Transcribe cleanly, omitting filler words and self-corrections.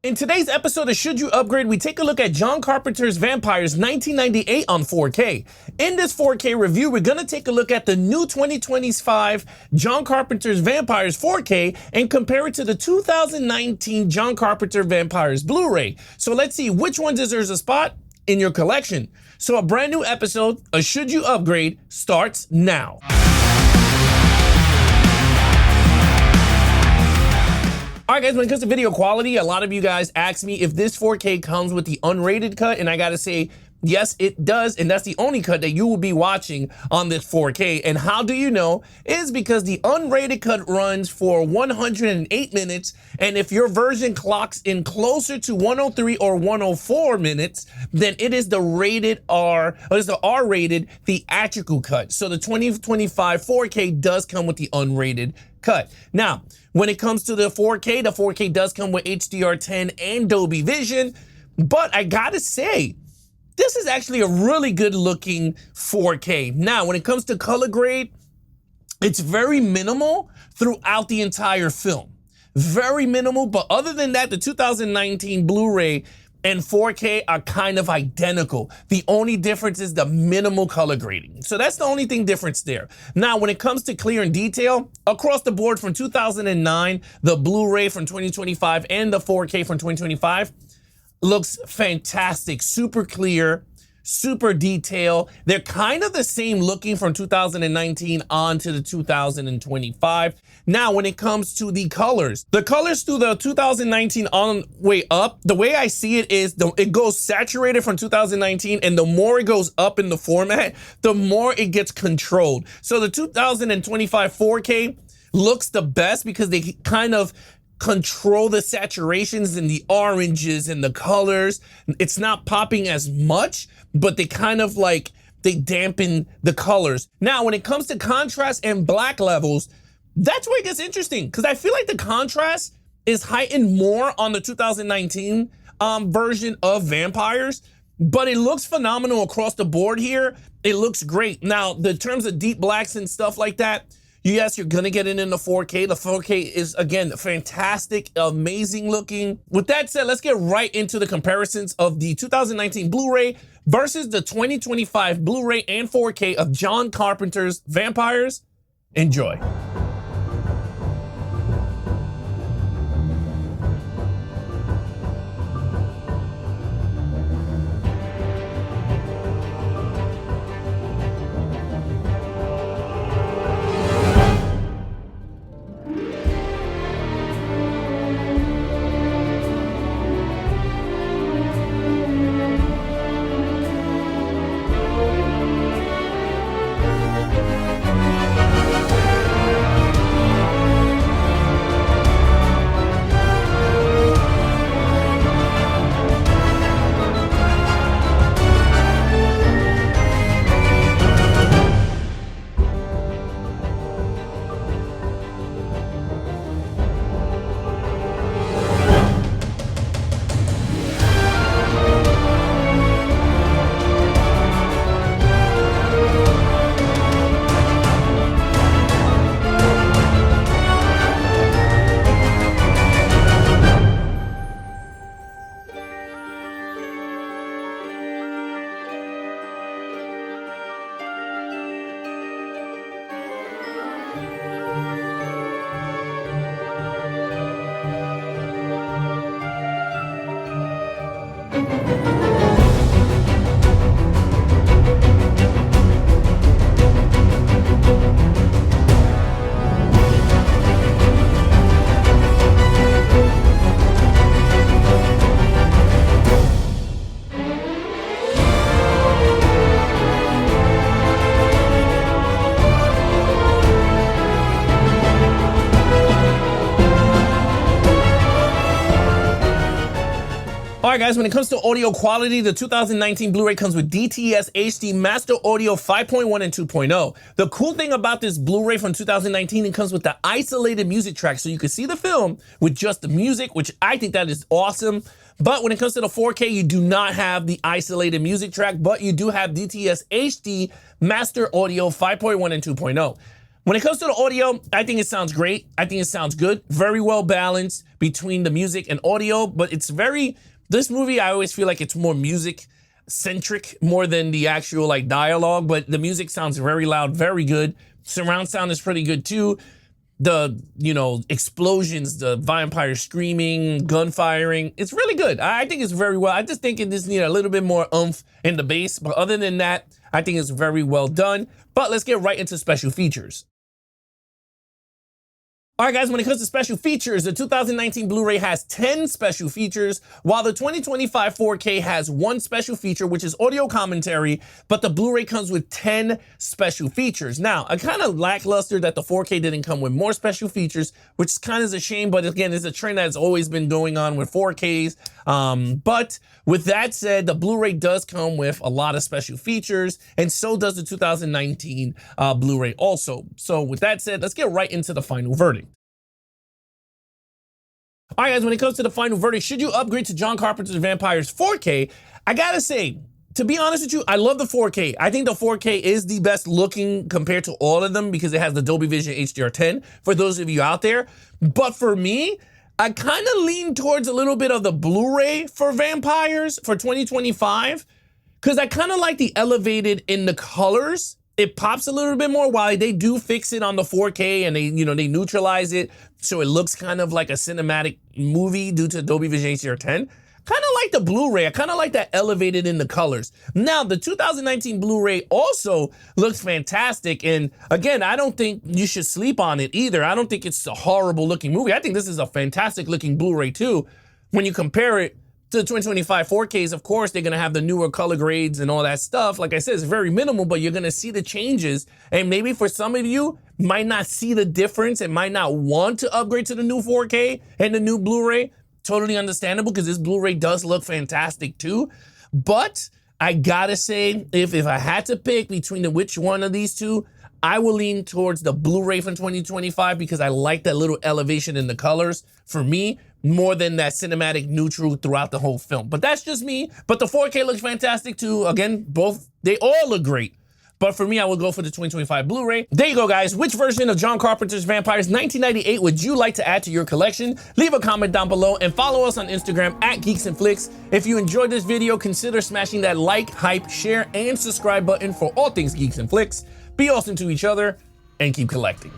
In today's episode of Should You Upgrade, we take a look at John Carpenter's Vampires 1998 on 4K. In this 4K review, we're going to take a look at the new 2025 John Carpenter's Vampires 4K and compare it to the 2019 John Carpenter Vampires Blu-ray. So let's see which one deserves a spot in your collection. So a brand new episode of Should You Upgrade starts now. All right, guys, when it comes to video quality, a lot of you guys ask me if this 4K comes with the unrated cut, and I gotta say, yes, it does, and that's the only cut that you will be watching on this 4K. And how do you know? Is because the unrated cut runs for 108 minutes, and if your version clocks in closer to 103 or 104 minutes, then it is the rated R, or it's the R-rated theatrical cut. So the 2025 4K does come with the unrated cut. Now, when it comes to the 4K does come with HDR10 and Dolby Vision, but I gotta say, this is actually a really good looking 4K. Now, when it comes to color grade, it's very minimal throughout the entire film. Very minimal, but other than that, the 2019 Blu-ray and 4K are kind of identical. The only difference is the minimal color grading. So that's the only thing difference there. Now, when it comes to clear and detail, across the board from 2009, the Blu-ray from 2025 and the 4K from 2025 looks fantastic, super clear, super detailed. They're kind of the same looking from 2019 on to the 2025. Now, when it comes to the colors through the 2019 on way up, the way I see it is it goes saturated from 2019, and the more it goes up in the format, the more it gets controlled. So the 2025 4K looks the best because they kind of control the saturations and the oranges and the colors. It's not popping as much, but they kind of like, they dampen the colors. Now, when it comes to contrast and black levels, that's where it gets interesting, because I feel like the contrast is heightened more on the 2019 version of Vampires, but it looks phenomenal across the board here. It looks great. Now, the terms of deep blacks and stuff like that, yes, you're gonna get it in the 4K. The 4K is, again, fantastic, amazing looking. With that said, let's get right into the comparisons of the 2019 Blu-ray versus the 2025 Blu-ray and 4K of John Carpenter's Vampires. Enjoy. All right, guys, when it comes to audio quality, the 2019 Blu-ray comes with DTS HD Master Audio 5.1 and 2.0. The cool thing about this Blu-ray from 2019, it comes with the isolated music track, so you can see the film with just the music, which I think that is awesome. But when it comes to the 4K, you do not have the isolated music track, but you do have DTS HD Master Audio 5.1 and 2.0. When it comes to the audio, I think it sounds great. I think it sounds good. Very well balanced between the music and audio, but this movie, I always feel like it's more music centric more than the actual like dialogue, but the music sounds very loud, very good. Surround sound is pretty good too. The, explosions, the vampire screaming, gun firing, it's really good. I think it's very well. I just think it just needs a little bit more oomph in the bass, but other than that, I think it's very well done. But let's get right into special features. All right, guys, when it comes to special features, the 2019 Blu-ray has 10 special features, while the 2025 4K has 1 special feature, which is audio commentary, but the Blu-ray comes with 10 special features. Now, I kind of lackluster that the 4K didn't come with more special features, which kind of is a shame, but again, it's a trend that's always been going on with 4Ks. But with that said, the Blu-ray does come with a lot of special features, and so does the 2019 Blu-ray also. So with that said, let's get right into the final verdict. All right, guys, when it comes to the final verdict, should you upgrade to John Carpenter's Vampires 4K? I gotta say, to be honest with you, I love the 4K. I think the 4K is the best looking compared to all of them because it has the Dolby Vision HDR10 for those of you out there. But for me, I kind of lean towards a little bit of the Blu-ray for Vampires for 2025 because I kind of like the elevated in the colors. It pops a little bit more while they do fix it on the 4K and they neutralize it so it looks kind of like a cinematic movie due to Dolby Vision HDR10. Kind of like the Blu-ray. I kind of like that elevated in the colors. Now, the 2019 Blu-ray also looks fantastic. And again, I don't think you should sleep on it either. I don't think it's a horrible looking movie. I think this is a fantastic looking Blu-ray too. When you compare it to the 2025 4Ks, of course, they're going to have the newer color grades and all that stuff. Like I said, it's very minimal, but you're going to see the changes. And maybe for some of you, might not see the difference and might not want to upgrade to the new 4K and the new Blu-ray. Totally understandable because this Blu-ray does look fantastic too. But I got to say, if I had to pick between which one of these two, I will lean towards the Blu-ray from 2025 because I like that little elevation in the colors for me more than that cinematic neutral throughout the whole film. But that's just me. But the 4K looks fantastic too. Again, they all look great. But for me, I will go for the 2025 Blu-ray. There you go, guys. Which version of John Carpenter's Vampires 1998 would you like to add to your collection? Leave a comment down below and follow us on Instagram at Geeks and Flix. If you enjoyed this video, consider smashing that like, hype, share, and subscribe button for all things Geeks and Flix. Be awesome to each other and keep collecting.